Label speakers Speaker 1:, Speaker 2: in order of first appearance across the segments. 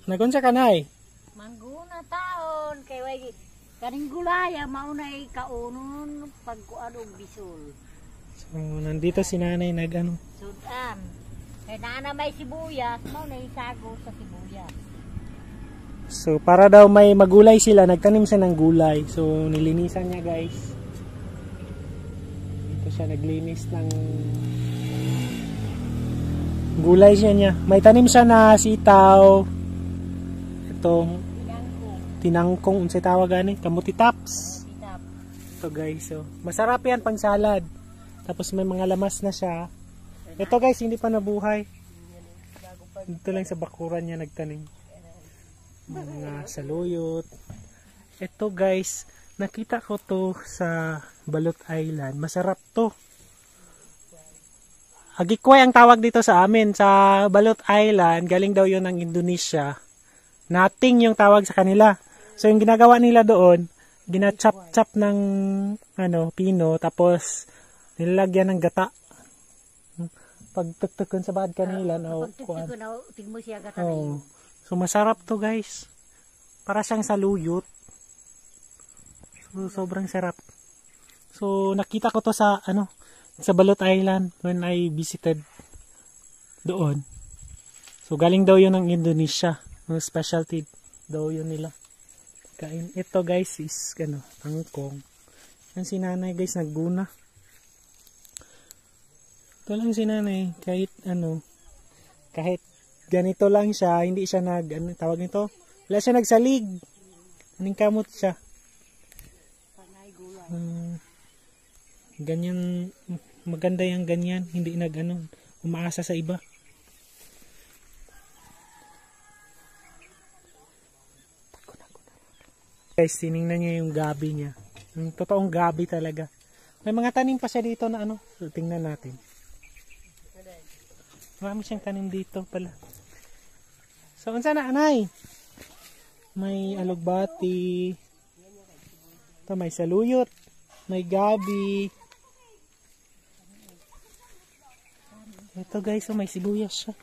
Speaker 1: Nagunsa ka nay?
Speaker 2: Mangguna taon kay way kaning gulaya maunay kaunon pagkuan og bisol.
Speaker 1: So, nandito si nanay nag-ano.
Speaker 2: Sudan. Kay naana may sibuyas, maunay sago sa sibuyas.
Speaker 1: So, para daw may magulay sila, nagtanim siya ng gulay. So, nilinisan niya guys. Dito siya naglinis ng gulay niya. May tanim siya na sitaw. Itong tinangkong, unsay tawag gani? Kamuti tops. Ito guys, so masarap yan pang salad. Tapos may mga lamas na siya. Ito guys, hindi pa nabuhay. Dito lang sa bakuran niya nagtanim. Mga saluyot. Ito guys, nakita ko to sa Balot Island. Masarap to. Agikway ang tawag dito sa amin. Sa Balot Island, galing daw yun ng Indonesia. Nating yung tawag sa kanila. So yung ginagawa nila doon, ginachap-chap ng pino, tapos nilalagyan ng gata. Pag tuktukon sa bad kanila,
Speaker 2: tigmo siya gata.
Speaker 1: Oh. So masarap to guys. Para siyang saluyot. So sobrang sarap. So nakita ko to sa sa Balot Island when I visited doon. So galing daw yun ng Indonesia. Specialty daw yun nila. Kain. Ito guys is tangkong. Yan si nanay guys nagguna. Ito lang si nanay kahit kahit ganito lang siya, hindi siya tawag nito. Wala siya nagsalig. Aning kamot siya. Ganyan maganda yung ganyan, hindi umaasa sa iba. Guys, tinignan niyo yung gabi niya. Yung totoong gabi talaga. May mga tanim pa siya dito na So, tingnan natin. Marami siyang tanim dito pala. So, unsa na, anay? May alugbati. Ito, may saluyot. May gabi. Ito guys, may sibuyas siya.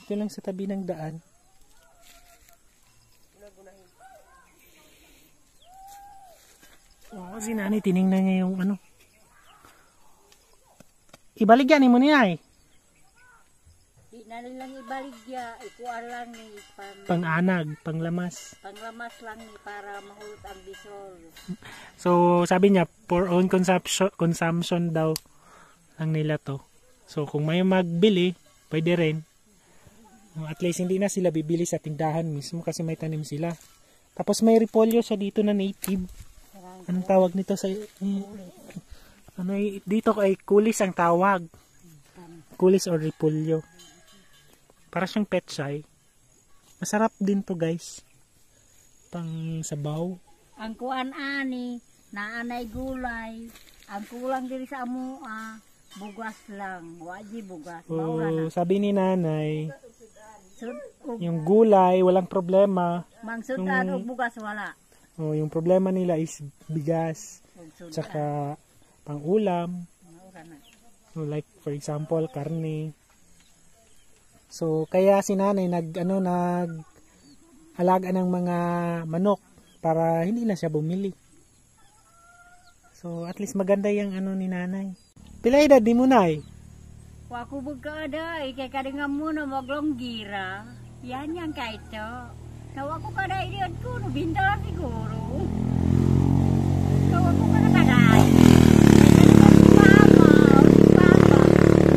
Speaker 1: Ito lang sa tabi ng daan. Wow, si nanay tinignan niya yung Ibaligyan mo niya eh.
Speaker 2: Di na lang ibaligya, ikuan lang ni
Speaker 1: pang-anag, panglamas.
Speaker 2: Panglamas lang ni para mahulot ang bisol.
Speaker 1: So sabi niya for own consumption daw lang nila to. So kung may magbili, pwede rin. At least hindi na sila bibili sa tindahan mismo kasi may tanim sila. Tapos may repolyo siya dito na native. Anong tawag nito sa dito ay kulis ang tawag. Kulis or repolyo. Para siyang pechay. Masarap din to guys. Pang sabaw.
Speaker 2: Ang kuan ani naanay gulay. Ang kulang diri sa amo bugas lang. Waji bugas.
Speaker 1: Sabi ni nanay, yung gulay walang problema.
Speaker 2: Mangsudan og bugas wala.
Speaker 1: Yung problema nila is bigas, tsaka pang-ulam. So, like for example, karne. So kaya si nanay nag-alaga ng mga manok para hindi na siya bumili. So at least maganda yung ni nanay. Pila edad di mo nay?
Speaker 2: Wa ko bugada kay kadingan mo na maglonggira. Yan yang kaito. Tawa ko kada idiot ko, binta siguro. Tawa ko kada tagay.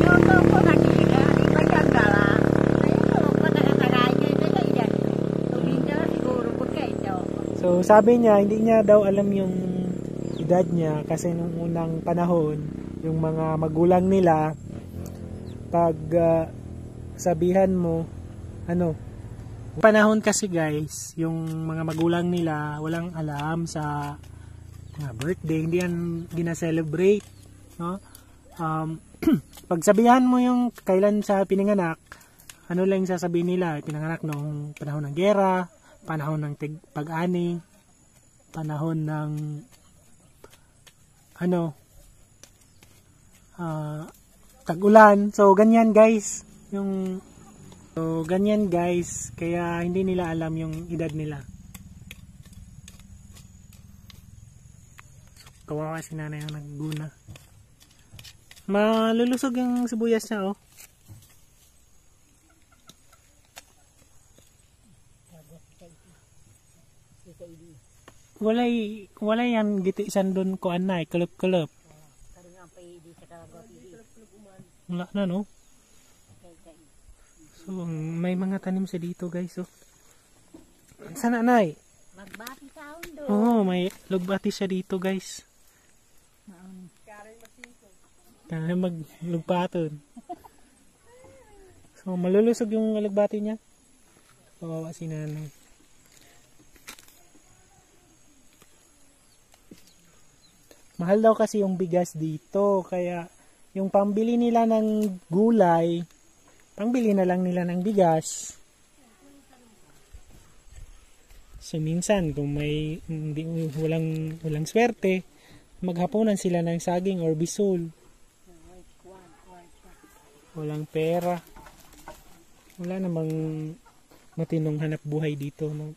Speaker 2: Nyoto ko nakira, di ba yan dala? Ayun ko kada tagay, kaya idiot. Binta siguro po kayo.
Speaker 1: So sabi niya, hindi niya daw alam yung edad niya kasi nung unang panahon, yung mga magulang nila, pag sabihan mo, panahon kasi guys, yung mga magulang nila walang alam sa birthday, hindi yan gina-celebrate, no? Pag sabihan mo yung kailan sa pinanganak, lang sasabihin nila, pinanganak noong panahon ng gera, panahon ng pag-ani, panahon ng tag-ulan. So ganyan guys, yung So, ganyan guys. Kaya hindi nila alam yung edad nila. Kawawa si nanay ang nagguna. Malulusog yung sibuyas niya, oh. Walay yan gitisan doon ko anay, kulop-kulop. Wala na, no? So, may mga tanim siya dito, guys, oh. Sana, nay?
Speaker 2: Magbati taon doon.
Speaker 1: Oo, may lugbati siya dito, guys. Kaya maglugpaton. So, malulusog yung lugbati niya. Kawawa si nanay. Mahal daw kasi yung bigas dito. Kaya, yung pambili nila ng gulay, pangbili na lang nila ng bigas. So, minsan, kung may walang swerte, maghapunan sila ng saging or bisul. Walang pera. Wala namang matinong hanap buhay dito. No?